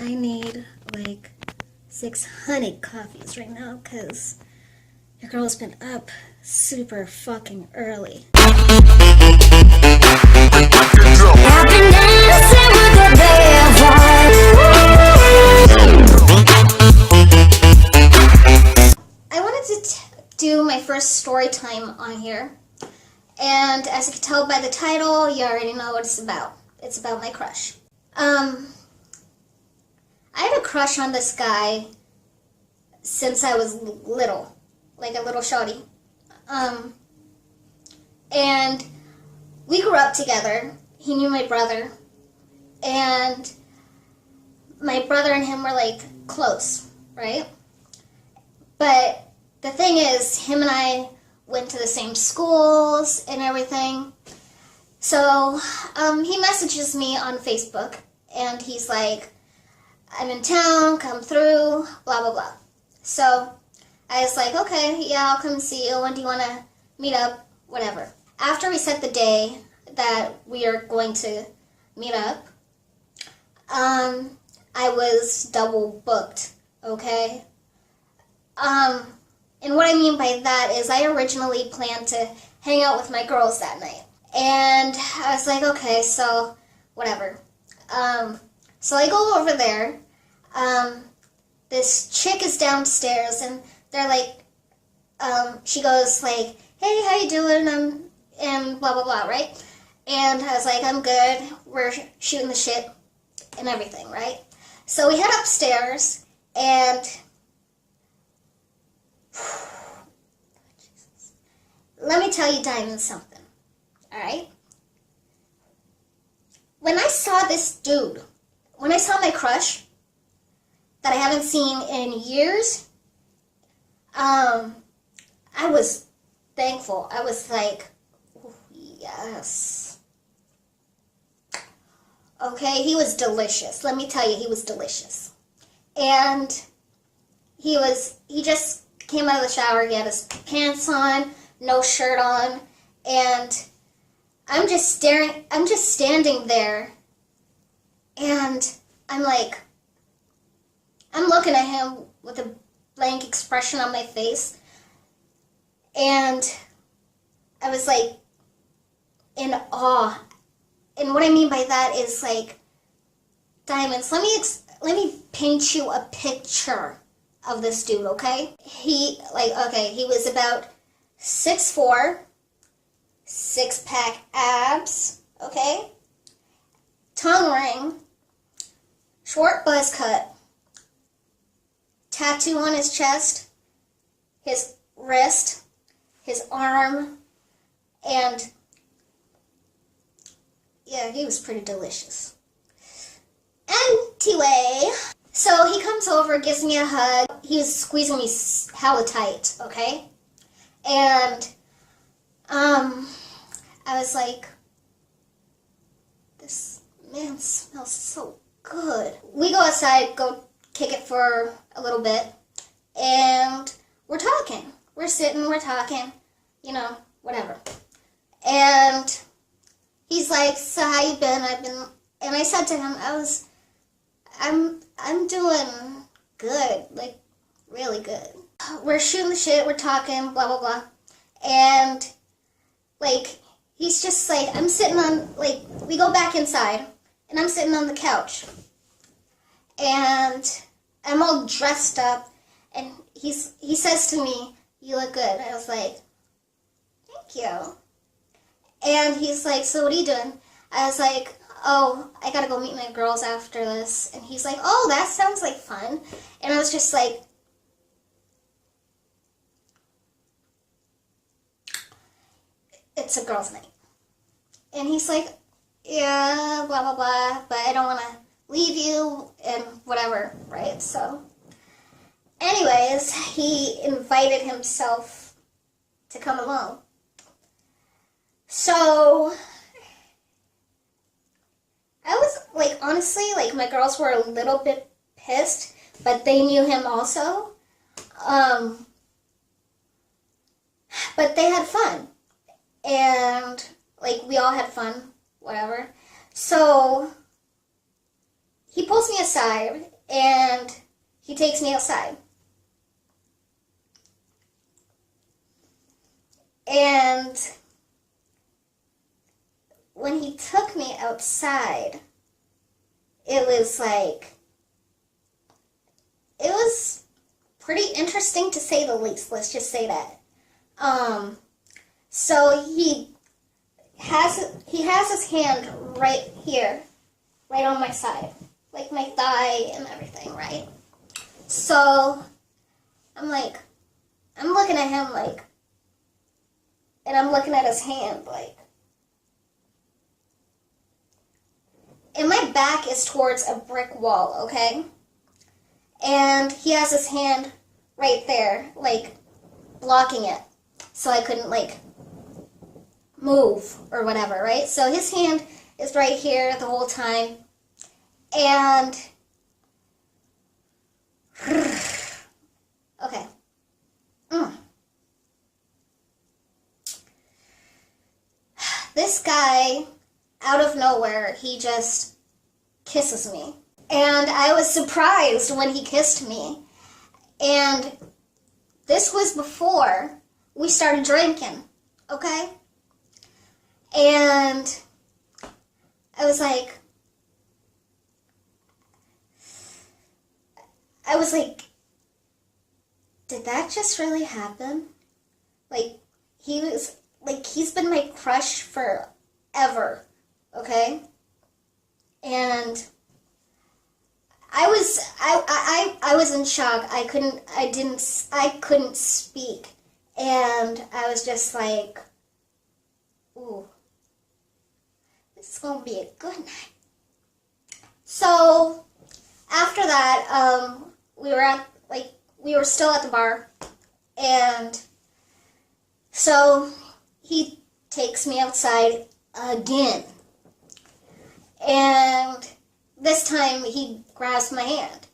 I need like 600 coffees right now because your girl's been up super fucking early. I've been dancing with the devil. I wanted to do my first story time on here, and as you can tell by the title, you already know what it's about. It's about my crush. I had a crush on this guy since I was little, like a little shawty. And we grew up together. He knew my brother, and my brother and him were like close, right? But the thing is, him and I went to the same schools and everything. So he messages me on Facebook, and he's like, I'm in town, come through, blah, blah, blah. So I was like, okay, yeah, I'll come see you. When do you want to meet up? Whatever. After we set the day that we are going to meet up, I was double booked, okay? And what I mean by that is I originally planned to hang out with my girls that night. And I was like, okay, so whatever. So I go over there. This chick is downstairs, and they're like, she goes like, hey, how you doing? And blah, blah, blah, right? And I was like, I'm good. We're shooting the shit and everything, right? So we head upstairs, and let me tell you, Diamond, something, all right? When I saw this dude, when I saw my crush that I haven't seen in years, I was thankful. I was like, oh, yes. Okay, he was delicious. Let me tell you, he was delicious. And he just came out of the shower. He had his pants on, no shirt on, and I'm just standing there, and I'm looking at him with a blank expression on my face, and I was like in awe. And what I mean by that is like, Diamonds, let me paint you a picture of this dude, okay? He was about 6'4", six-pack abs, okay? Tongue ring, short buzz cut, tattoo on his chest, his wrist, his arm, and yeah, he was pretty delicious. Anyway, so he comes over, gives me a hug. He's squeezing me hella tight, okay? And I was like, this man smells so good. We go outside, go kick it for a little bit, and we're talking. We're sitting, we're talking, whatever. And he's like, so how you been? And I said to him, I'm doing good, like really good. We're shooting the shit, we're talking, blah, blah, blah. And like, he's just like, I'm sitting on, like, we go back inside, and I'm sitting on the couch. And I'm all dressed up, and he says to me, you look good. I was like, thank you. And he's like, so what are you doing? I was like, oh, I gotta go meet my girls after this. And he's like, oh, that sounds like fun. And I was just like, it's a girls' night. And he's like, yeah, blah, blah, blah, but I don't want to leave you and whatever, right? So, anyways, he invited himself to come along. So, I was, like, honestly, like, my girls were a little bit pissed, but they knew him also. But they had fun. And, like, we all had fun, whatever. So, he pulls me aside and he takes me outside. And when he took me outside, it was pretty interesting to say the least. Let's just say that. So he has his hand right here, right on my side, like my thigh and everything, right? So I'm looking at him and I'm looking at his hand and my back is towards a brick wall, okay? And he has his hand right there, blocking it, so I couldn't, move or whatever, right? So his hand is right here the whole time, and okay. This guy, out of nowhere, he just kisses me. And I was surprised when he kissed me. And this was before we started drinking, okay? And I was like, did that just really happen? He's been my crush forever, okay? And I was in shock. I couldn't speak. And I was just like, ooh, this is gonna be a good night. So after that, we were still at the bar, and so he takes me outside again. And this time he grabs my hand,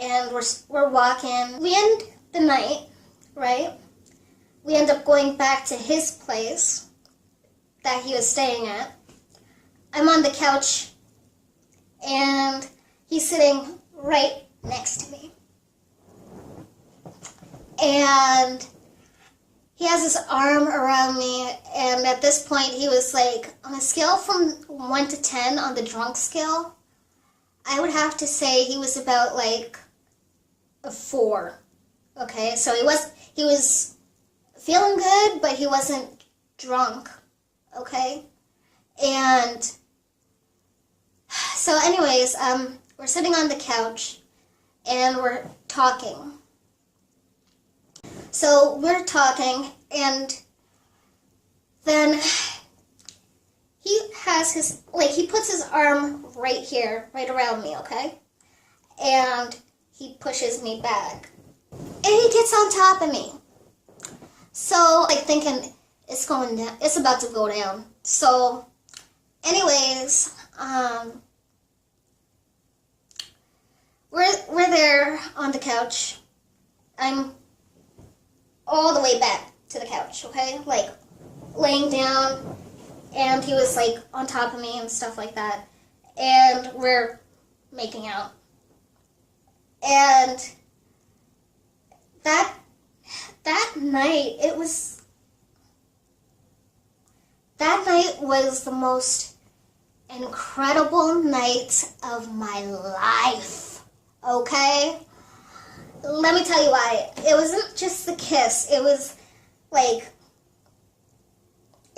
and we're walking. We end the night, right? We end up going back to his place that he was staying at. I'm on the couch, and he's sitting right next to me. And he has his arm around me, and at this point he was on a scale from 1 to 10 on the drunk scale, I would have to say he was about a 4. Okay, so he was feeling good, but he wasn't drunk. Okay, and so anyways, we're sitting on the couch and we're talking. So we're talking, and then he has he puts his arm right here, right around me, okay? And he pushes me back. And he gets on top of me. So, thinking it's going down, it's about to go down. So, anyways, we're there on the couch. I'm all the way back to the couch, okay? Laying down, and he was on top of me and stuff like that, and we're making out. And that night was the most incredible night of my life, okay? Let me tell you why. It wasn't just the kiss. It was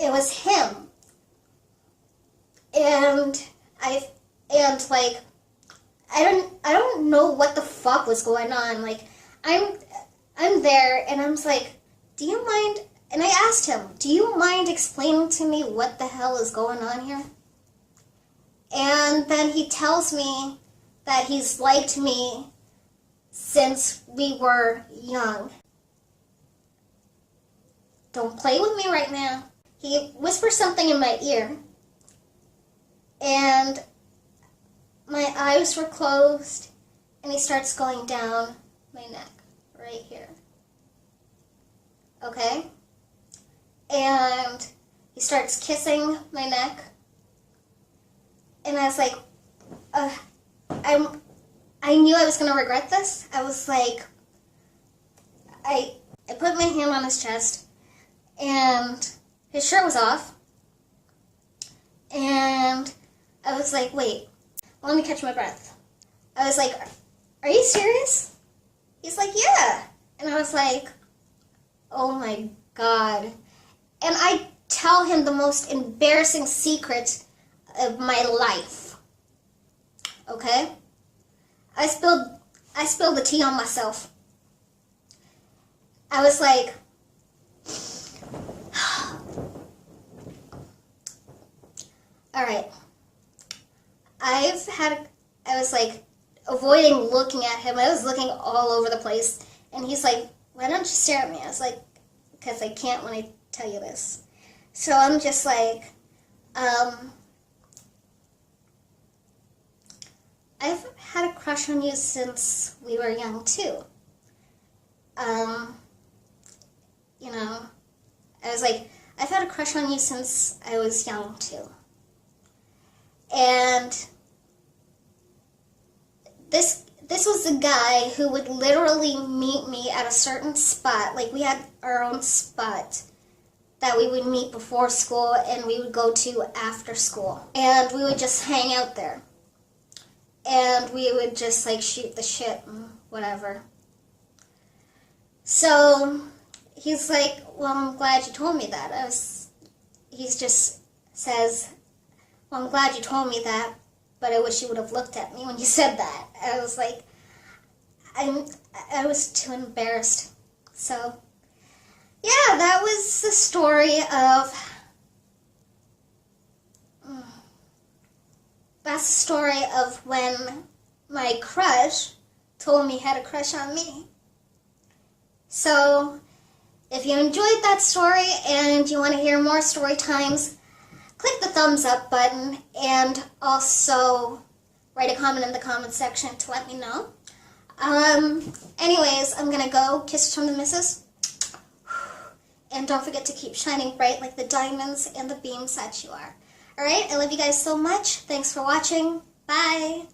it was him. And I don't know what the fuck was going on. I'm there, and I'm do you mind? And I asked him, do you mind explaining to me what the hell is going on here? And then he tells me that he's liked me since we were young. Don't play with me right now. He whispers something in my ear, and my eyes were closed, and he starts going down my neck, right here. Okay? And he starts kissing my neck, and I was I knew I was gonna regret this. I was like, I put my hand on his chest, and his shirt was off, and I was like, wait, let me catch my breath. I was like, are you serious? He's like, yeah. And I was like, oh my God. And I tell him the most embarrassing secret of my life. Okay? I spilled the tea on myself. I was like, all right. I was like avoiding looking at him. I was looking all over the place. And he's like, why don't you stare at me? I was like, because I can't when I tell you this. So I'm just like, I've had a crush on you since we were young too. You know, I was like, I've had a crush on you since I was young too. And this was the guy who would literally meet me at a certain spot. Like, we had our own spot that we would meet before school and we would go to after school. And we would just hang out there. And we would just, like, shoot the shit and whatever. So he's like, well, I'm glad you told me that. He just says, well, I'm glad you told me that, but I wish you would have looked at me when you said that. I was like, I was too embarrassed. So, yeah, that was the story of, that's the story of when my crush told me he had a crush on me. So, if you enjoyed that story and you want to hear more story times, click the thumbs up button and also write a comment in the comment section to let me know. Anyways, I'm gonna go. Kisses from the missus. And don't forget to keep shining bright like the diamonds and the beams that you are. Alright, I love you guys so much. Thanks for watching. Bye.